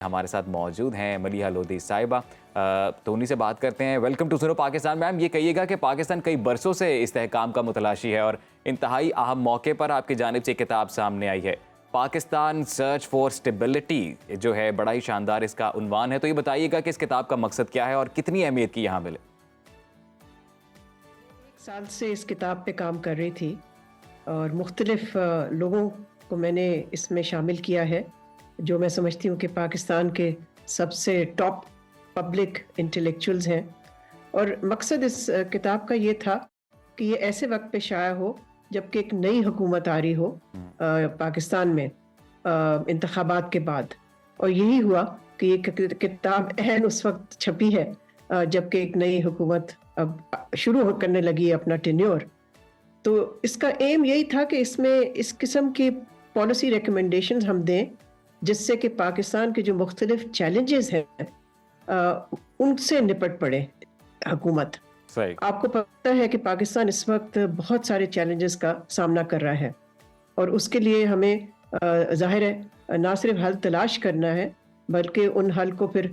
ہمارے ساتھ موجود ہیں ملیحہ لودھی صاحبہ، تو انہی سے بات کرتے ہیں۔ ویلکم ٹو سنو پاکستان۔ میم یہ کہیے گا کہ پاکستان کئی برسوں سے استحکام کا متلاشی ہے اور انتہائی اہم موقع پر آپ کی جانب سے کتاب سامنے آئی ہے، پاکستان سرچ فار اسٹیبلٹی جو ہے، بڑا ہی شاندار اس کا عنوان ہے۔ تو یہ بتائیے گا کہ اس کتاب کا مقصد کیا ہے اور کتنی اہمیت کی یہاں ملے؟ 1 سال سے اس کتاب پہ کام کر رہی تھی اور مختلف لوگوں کو میں نے اس میں شامل کیا ہے جو میں سمجھتی ہوں کہ پاکستان کے سب سے ٹاپ پبلک انٹلیکچوئلز ہیں، اور مقصد اس کتاب کا یہ تھا کہ یہ ایسے وقت پہ شائع ہو جب کہ ایک نئی حکومت آ رہی ہو پاکستان میں انتخابات کے بعد، اور یہی ہوا کہ یہ کتاب عین اس وقت چھپی ہے جب کہ ایک نئی حکومت اب شروع کرنے لگی اپنا ٹینیور۔ تو اس کا ایم یہی تھا کہ اس میں اس قسم کی پالیسی ریکمنڈیشنز ہم دیں جس سے کہ پاکستان کے جو مختلف چیلنجز ہیں ان سے نپٹ پڑے حکومت۔ صحیح۔ آپ کو پتہ ہے کہ پاکستان اس وقت بہت سارے چیلنجز کا سامنا کر رہا ہے، اور اس کے لیے ہمیں ظاہر ہے نہ صرف حل تلاش کرنا ہے بلکہ ان حل کو پھر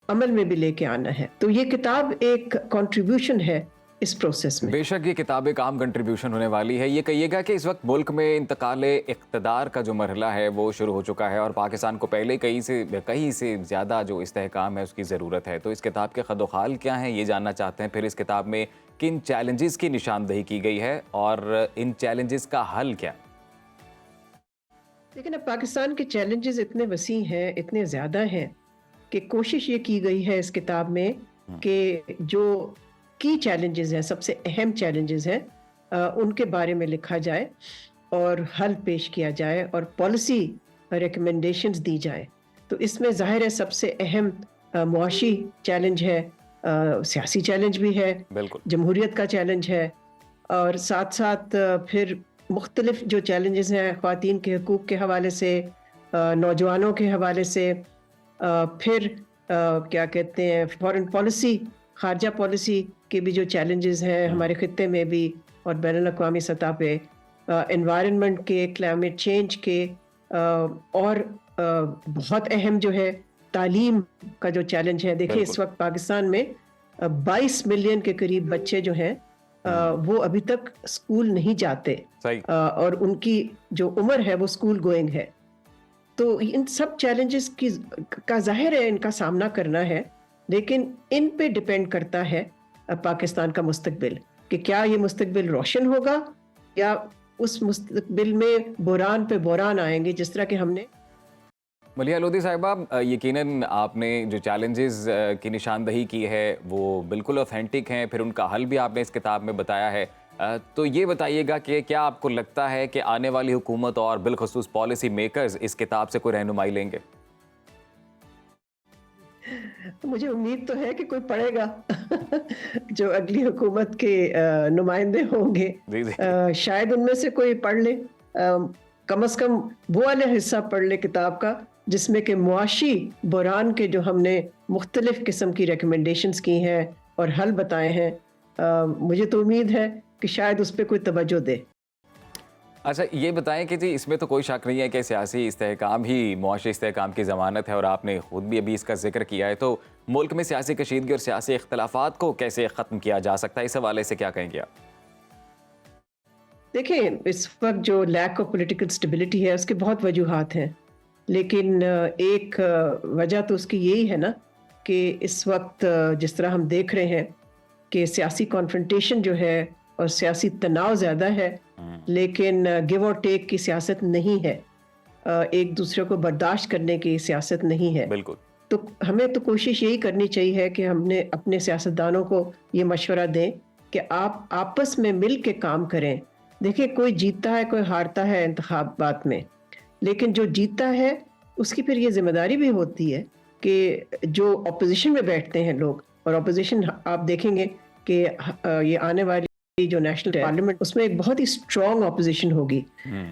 عمل میں بھی لے کے آنا ہے۔ تو یہ کتاب ایک کنٹریبیوشن ہے اس پروسیس میں۔ بے شک یہ کتاب ایک عام کنٹریبیوشن ہونے والی ہے۔ یہ کہیے گا کہ اس وقت ملک میں انتقال اقتدار کا جو مرحلہ ہے وہ شروع ہو چکا ہے اور پاکستان کو پہلے کہیں سے زیادہ جو استحکام ہے اس کی ضرورت ہے، تو اس کتاب کے خد و خال کیا ہیں یہ جاننا چاہتے ہیں۔ پھر اس کتاب میں کن چیلنجز کی نشاندہی کی گئی ہے اور ان چیلنجز کا حل کیا؟ لیکن اب پاکستان کے چیلنجز اتنے وسیع ہیں، اتنے زیادہ ہیں کہ کوشش یہ کی گئی ہے اس کتاب میں کہ جو کی چیلنجز ہیں، سب سے اہم چیلنجز ہیں، ان کے بارے میں لکھا جائے اور حل پیش کیا جائے اور پالیسی ریکمنڈیشنز دی جائیں۔ تو اس میں ظاہر ہے سب سے اہم معاشی چیلنج ہے، سیاسی چیلنج بھی ہے، بالکل جمہوریت کا چیلنج ہے، اور ساتھ ساتھ پھر مختلف جو چیلنجز ہیں خواتین کے حقوق کے حوالے سے، نوجوانوں کے حوالے سے، پھر کیا کہتے ہیں فارن پالیسی، خارجہ پالیسی کے بھی جو چیلنجز ہیں ہمارے خطے میں بھی اور بین الاقوامی سطح پہ، انوائرنمنٹ کے، کلائمیٹ چینج کے، اور بہت اہم جو ہے تعلیم کا جو چیلنج ہے۔ دیکھیں اس وقت پاکستان میں 22 ملین کے قریب بچے جو ہیں وہ ابھی تک اسکول نہیں جاتے، اور ان کی جو عمر ہے وہ اسکول گوئنگ ہے۔ تو ان سب چیلنجز کا ظاہر ہے ان کا سامنا کرنا ہے، لیکن ان پہ ڈیپینڈ کرتا ہے پاکستان کا مستقبل کہ کیا یہ مستقبل روشن ہوگا یا اس مستقبل میں بحران پہ بحران آئیں گے، جس طرح کہ ہم نے۔ ملیحہ لودھی صاحبہ، یقیناً آپ نے جو چیلنجز کی نشاندہی کی ہے وہ بالکل اوتھینٹک ہیں، پھر ان کا حل بھی آپ نے اس کتاب میں بتایا ہے۔ تو یہ بتائیے گا کہ کیا آپ کو لگتا ہے کہ آنے والی حکومت اور بالخصوص پالیسی میکرز اس کتاب سے کوئی رہنمائی لیں گے؟ مجھے امید تو ہے کہ کوئی پڑھے گا جو اگلی حکومت کے نمائندے ہوں گے، شاید ان میں سے کوئی پڑھ لے، کم از کم وہ والا حصہ پڑھ لے کتاب کا جس میں کہ معاشی بحران کے جو ہم نے مختلف قسم کی ریکمنڈیشنز کی ہیں اور حل بتائے ہیں۔ مجھے تو امید ہے کہ شاید اس پہ کوئی توجہ دے۔ اچھا یہ بتائیں کہ جی اس میں تو کوئی شک نہیں ہے کہ سیاسی استحکام ہی معاشی استحکام کی ضمانت ہے، اور آپ نے خود بھی ابھی اس کا ذکر کیا ہے، تو ملک میں سیاسی کشیدگی اور سیاسی اختلافات کو کیسے ختم کیا جا سکتا ہے، اس حوالے سے کیا کہیں گے آپ؟ دیکھیں اس وقت جو لیک آف پولیٹیکل اسٹیبلٹی ہے اس کے بہت وجوہات ہیں، لیکن ایک وجہ تو اس کی یہی ہے نا کہ اس وقت جس طرح ہم دیکھ رہے ہیں کہ سیاسی کانفرنٹیشن جو ہے اور سیاسی تناؤ زیادہ ہے، لیکن گیو اور ٹیک کی سیاست نہیں ہے، ایک دوسرے کو برداشت کرنے کی سیاست نہیں ہے۔ بالکل۔ تو ہمیں تو کوشش یہی کرنی چاہیے کہ ہم نے اپنے سیاستدانوں کو یہ مشورہ دیں کہ آپ آپس میں مل کے کام کریں۔ دیکھیں کوئی جیتتا ہے کوئی ہارتا ہے انتخابات میں، لیکن جو جیتتا ہے اس کی پھر یہ ذمہ داری بھی ہوتی ہے کہ جو اپوزیشن میں بیٹھتے ہیں لوگ، اور اپوزیشن آپ دیکھیں گے کہ یہ آنے والی جو نیشنل پارلیمنٹ اس میں ایک بہت ہی اسٹرانگ اپوزیشن ہوگی،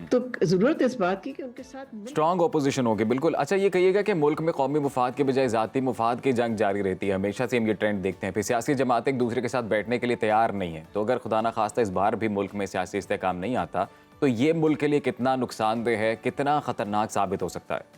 تو ضرورت اس بات کی کہ ان کے ساتھ اسٹرانگ اپوزیشن ہوگی، بالکل۔ اچھا یہ کہیے گا کہ ملک میں قومی مفاد کے بجائے ذاتی مفاد کی جنگ جاری رہتی ہے، ہمیشہ سے ہم یہ ٹرینڈ دیکھتے ہیں، پھر سیاسی جماعتیں ایک دوسرے کے ساتھ بیٹھنے کے لیے تیار نہیں ہیں، تو اگر خدا نخواستہ اس بار بھی ملک میں سیاسی استحکام نہیں آتا تو یہ ملک کے لیے کتنا نقصان دہ ہے، کتنا خطرناک ثابت ہو سکتا ہے؟